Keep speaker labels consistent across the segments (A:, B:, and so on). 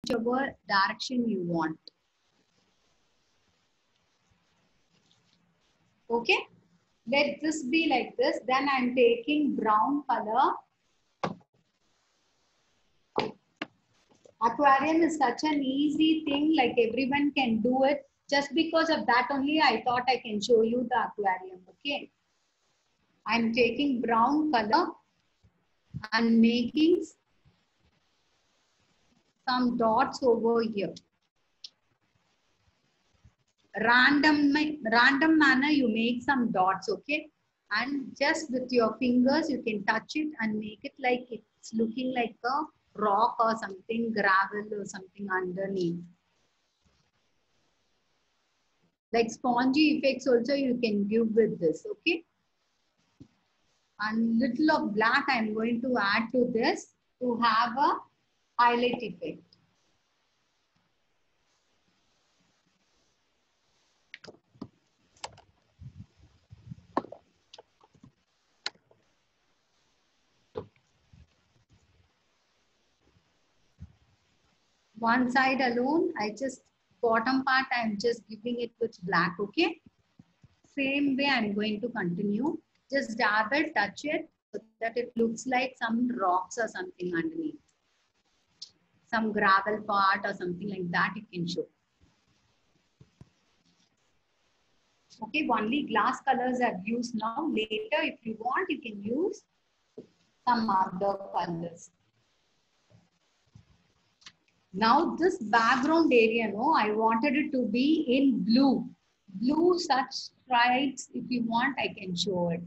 A: whichever direction you want. Okay, let this be like this. Then I'm taking brown color. Aquarium is such an easy thing, like everyone can do it. Just because of that only, I thought I can show you the aquarium. Okay, I'm taking brown color and making some dots over here. Random manner you make some dots, okay, and just with your fingers you can touch it and make it like it's looking like a rock or something, gravel or something underneath. Like spongy effects also you can give with this, okay. And little of black I'm going to add to this to have a highlight effect. One side alone, I just, bottom part I'm just giving it with black, okay. Same way I'm going to continue. Just dab it, touch it, so that it looks like some rocks or something underneath. Some gravel part or something like that you can show. Okay, only glass colors I've used now. Later, if you want, you can use some other colors. Now this background area, no, I wanted it to be in blue. Blue such stripes, if you want, I can show it.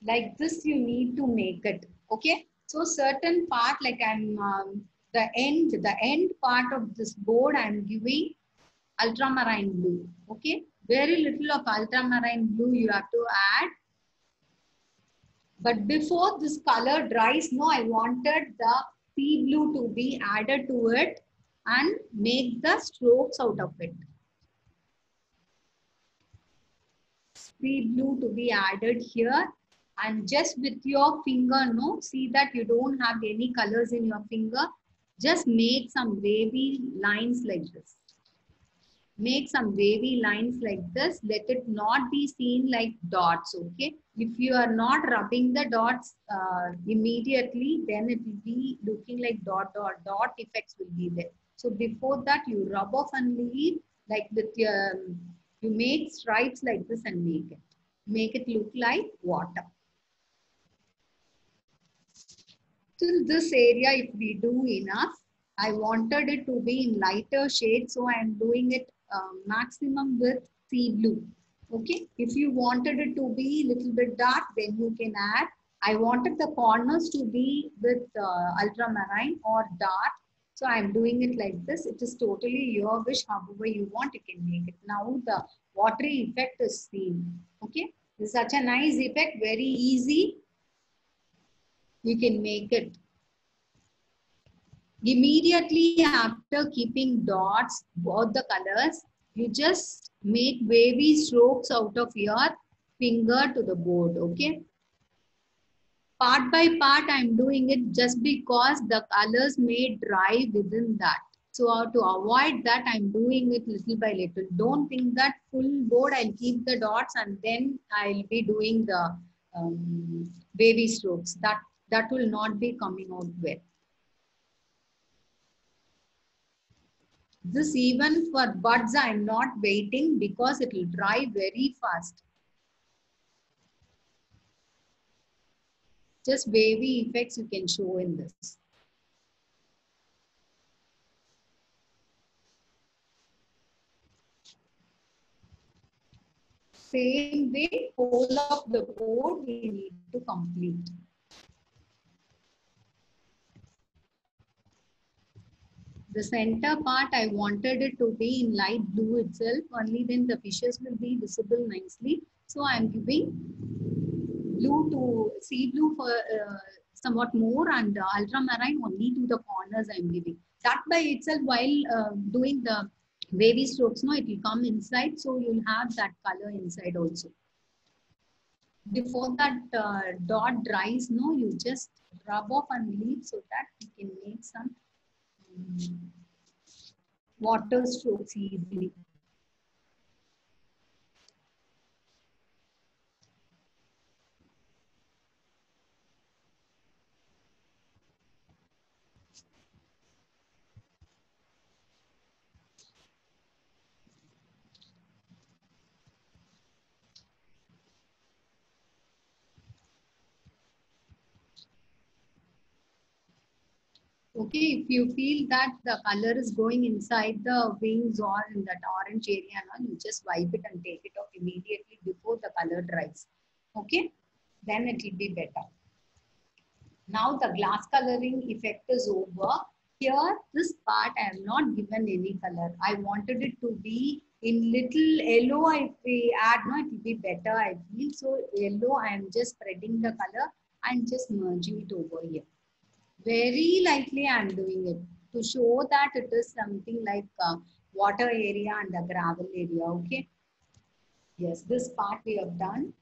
A: Like this, you need to make it, okay? So certain part, like I'm, the end part of this board, I'm giving ultramarine blue, okay? Very little of ultramarine blue you have to add. But before this color dries, no, I wanted the sea blue to be added to it and make the strokes out of it. Sea blue to be added here, and just with your finger, no, see that you don't have any colors in your finger. Just make some wavy lines like this. Make some wavy lines like this. Let it not be seen like dots, okay? If you are not rubbing the dots immediately, then it will be looking like dot effects will be there. So before that, you rub off and leave, like with your, you make stripes like this and make it. Make it look like water. Till this area, if we do enough, I wanted it to be in lighter shade, so I am doing it maximum with sea blue. Okay, if you wanted it to be a little bit dark, then you can add. I wanted the corners to be with ultramarine or dark, so I am doing it like this. It is totally your wish, however you want, you can make it. Now the watery effect is seen. Okay, it's such a nice effect, very easy. You can make it. Immediately after keeping dots, both the colors, you just make wavy strokes out of your finger to the board, okay? Part by part, I'm doing it just because the colors may dry within that. So to avoid that, I'm doing it little by little. Don't think that full board I'll keep the dots and then I'll be doing the wavy strokes. That will not be coming out well. This even for buds, I'm not waiting because it will dry very fast. Just wavy effects you can show in this. Same way, whole of the board we need to complete. The center part, I wanted it to be in light blue itself, only then the fishes will be visible nicely. So I'm giving blue to sea blue for somewhat more and ultramarine only to the corners I'm giving. That by itself, while doing the wavy strokes, no, it will come inside. So you'll have that color inside also. Before that dot dries, no, you just rub off and leave so that you can make some water strokes easily. Okay, if you feel that the color is going inside the wings or in that orange area, now you just wipe it and take it off immediately before the color dries. Okay, then it will be better. Now the glass coloring effect is over. Here, this part I have not given any color. I wanted it to be in little yellow. If we add, no, it will be better, I feel. So yellow, I am just spreading the color and just merging it over here. Very lightly I am doing it to show that it is something like water area and the gravel area. Okay. Yes, this part we have done.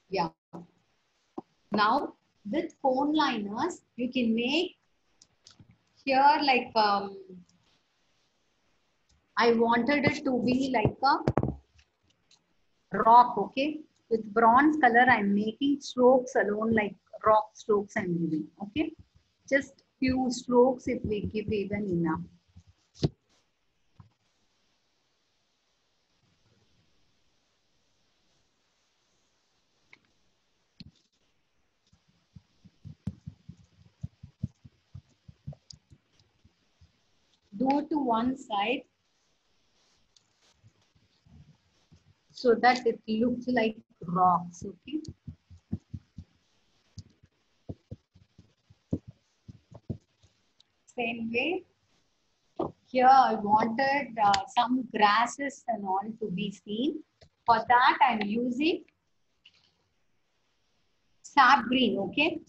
A: Yeah. Now with cone liners, you can make here like I wanted it to be like a rock, okay? With bronze color, I'm making strokes alone like rock strokes I'm giving, okay? Just few strokes if we give even enough. Do it to one side so that it looks like rocks, okay? Same way, here I wanted some grasses and all to be seen. For that, I'm using sap green, okay?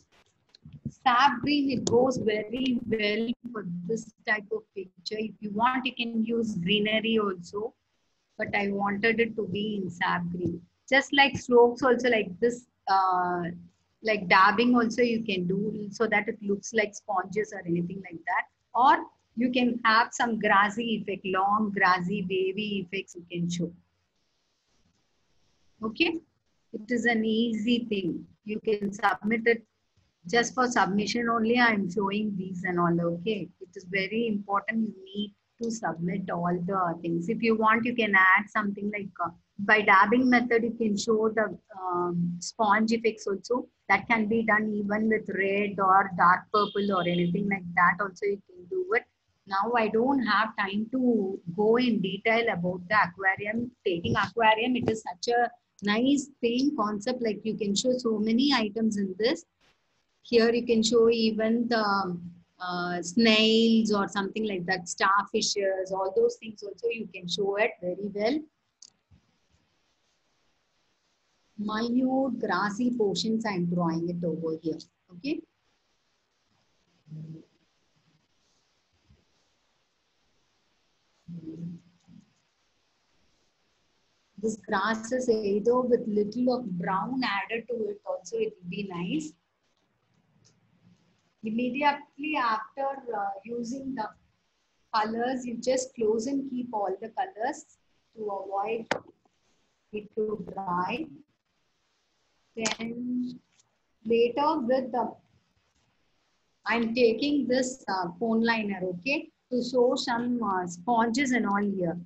A: Sap green, it goes very well for this type of picture. If you want, you can use greenery also, but I wanted it to be in sap green. Just like strokes also like this, like dabbing also you can do so that it looks like sponges or anything like that. Or you can have some grassy effect, long grassy wavy effects you can show. Okay, it is an easy thing. You can submit it just for submission only. I am showing these and all. Okay, it is very important. You need to submit all the things. If you want, you can add something like by dabbing method. You can show the sponge effects also. That can be done even with red or dark purple or anything like that. Also, you can do it. Now I don't have time to go in detail about the aquarium. Taking aquarium, it is such a nice thing concept. Like you can show so many items in this. Here you can show even the snails or something like that, starfishes, all those things also you can show it very well. Minute grassy portions I'm drawing it over here. Okay. This grass is either with little of brown added to it also, it will be nice. Immediately after using the colors, you just close and keep all the colors to avoid it to dry. Then later with the, I'm taking this cone liner, okay, to show some sponges and all here.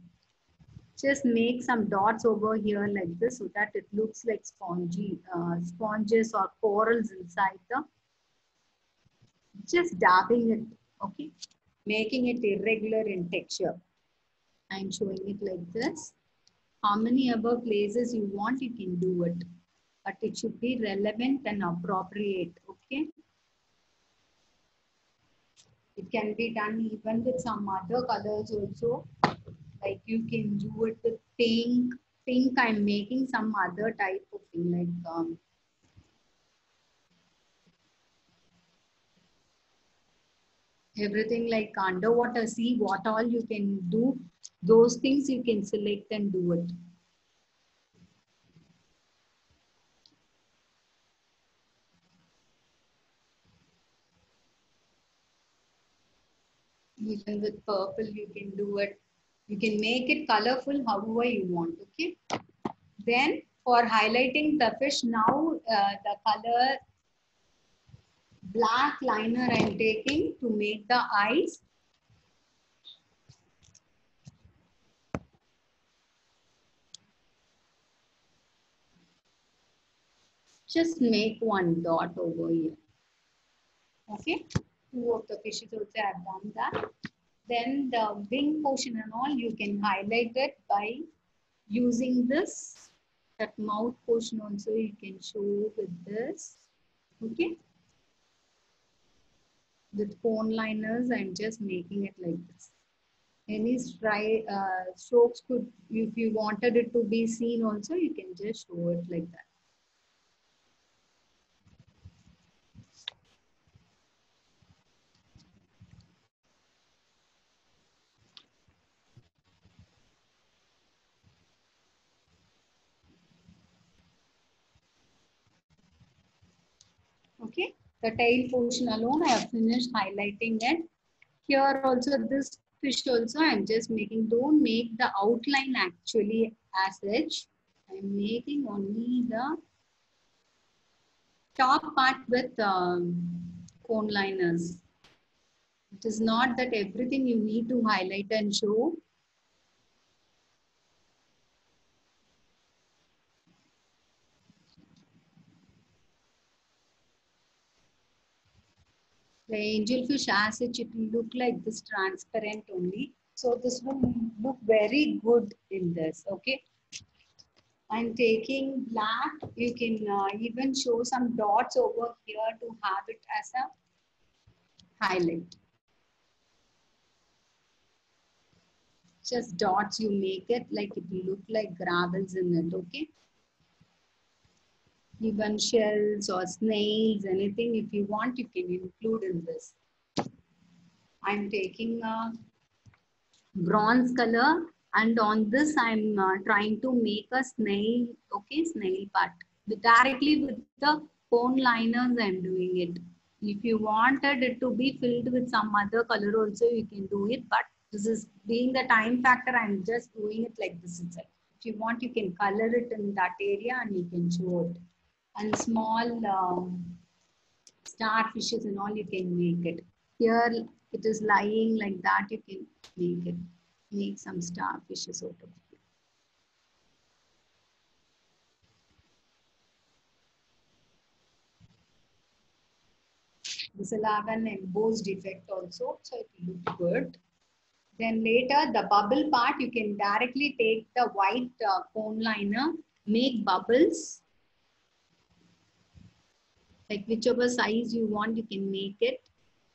A: Just make some dots over here like this so that it looks like sponges or corals inside the, just dabbing it, okay, making it irregular in texture. I'm showing it like this. How many other places you want, you can do it, but it should be relevant and appropriate, okay. It can be done even with some other colors also. Like you can do it with pink. Pink, I'm making some other type of thing like everything like underwater. See what all you can do. Those things you can select and do it. Even with purple, you can do it. You can make it colorful however you want. Okay. Then for highlighting the fish, now the color black liner I'm taking to make the eyes. Just make one dot over here. Okay. Two of the fishes also have done that. Then the wing portion and all, you can highlight it by using this. That mouth portion also you can show with this. Okay. With cone liners, I'm just making it like this. Any strokes could, if you wanted it to be seen also, you can just show it like that. Okay, the tail portion alone I have finished highlighting it. Here also this fish also I'm just making, don't make the outline actually as such. I'm making only the top part with cone liners. It is not that everything you need to highlight and show. The angelfish as such, it will look like this transparent only. So this will look very good in this, okay? I'm taking black. You can even show some dots over here to have it as a highlight. Just dots, you make it like it will look like gravels in it, okay? Even shells or snails, anything if you want, you can include in this. I'm taking a bronze color and on this I'm trying to make a snail, okay, snail part. Directly with the cone liners I'm doing it. If you wanted it to be filled with some other color also you can do it, but this is being the time factor, I'm just doing it like this itself. If you want, you can color it in that area and you can show it. And small starfishes and all, you can make it. Here it is lying like that, you can make it. Make some starfishes out of it. This will have an embossed effect also, so it will look good. Then later the bubble part, you can directly take the white cone liner, make bubbles. Like whichever size you want, you can make it.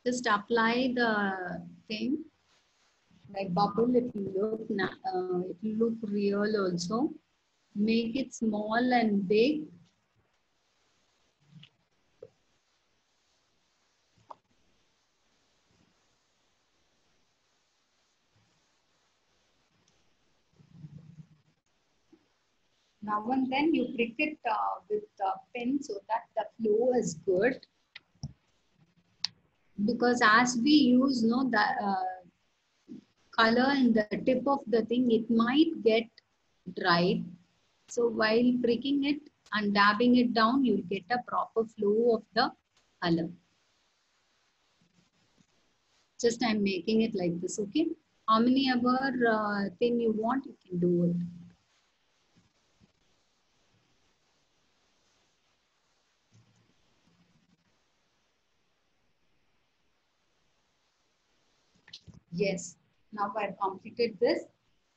A: Just apply the thing. Like bubble, it will look, it will look real also. Make it small and big. Now and then you prick it with a pen so that the flow is good. Because as we use the color in the tip of the thing, it might get dried. So while pricking it and dabbing it down, you'll get a proper flow of the color. Just I'm making it like this, okay? How many ever thing you want, you can do it. Yes, now I've completed this.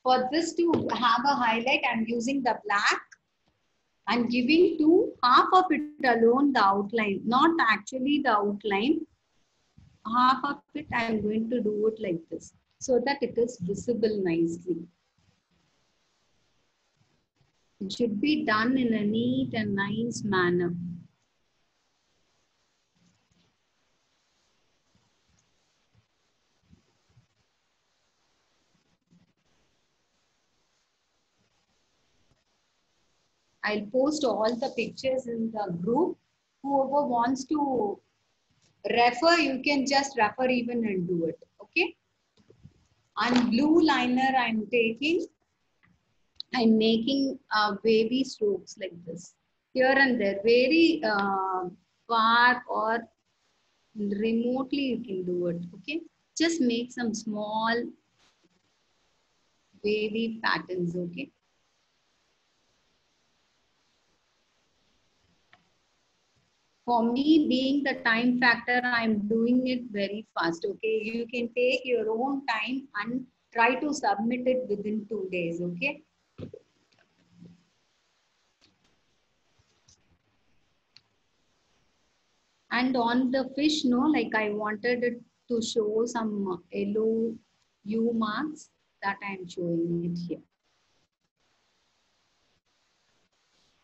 A: For this to have a highlight, I'm using the black. I'm giving to half of it alone the outline, not actually the outline. Half of it I'm going to do it like this so that it is visible nicely. It should be done in a neat and nice manner. I'll post all the pictures in the group. Whoever wants to refer, you can just refer even and do it. Okay. And blue liner I'm taking. I'm making wavy strokes like this. Here and there. Very far or remotely you can do it. Okay. Just make some small wavy patterns. Okay. For me, being the time factor, I'm doing it very fast. Okay. You can take your own time and try to submit it within 2 days. Okay. And on the fish, no, like I wanted it to show some yellow U marks that I'm showing it here.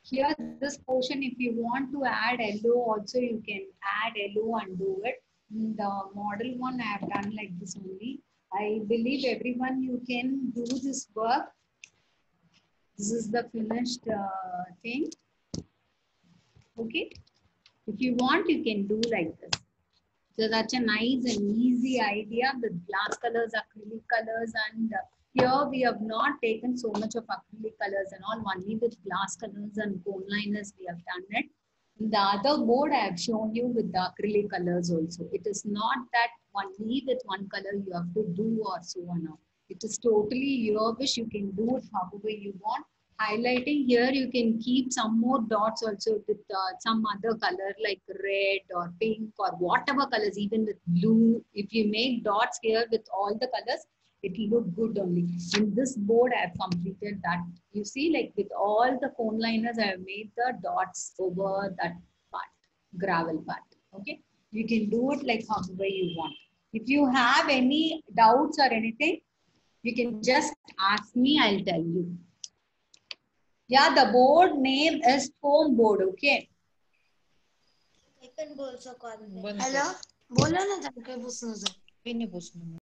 A: Here, this portion, if you want to add yellow, also you can add yellow and do it. In the model one, I have done like this only. I believe everyone, you can do this work. This is the finished thing. Okay. If you want, you can do like this. So that's a nice and easy idea with glass colors, acrylic colors, and here we have not taken so much of acrylic colors and all, only with glass colors and cone liners we have done it. In the other board, I have shown you with the acrylic colors also. It is not that only with one color you have to do or so on. It is totally your wish. You can do it however you want. Highlighting here, you can keep some more dots also with some other color like red or pink or whatever colors, even with blue. If you make dots here with all the colors, it will look good only. In this board, I have completed that. You see, like with all the cone liners, I have made the dots over that part, gravel part. Okay. You can do it like however you want. If you have any doubts or anything, you can just ask me, I'll tell you. Yeah, the board name is foam board, okay?
B: Hello बोला ना जाके पूछना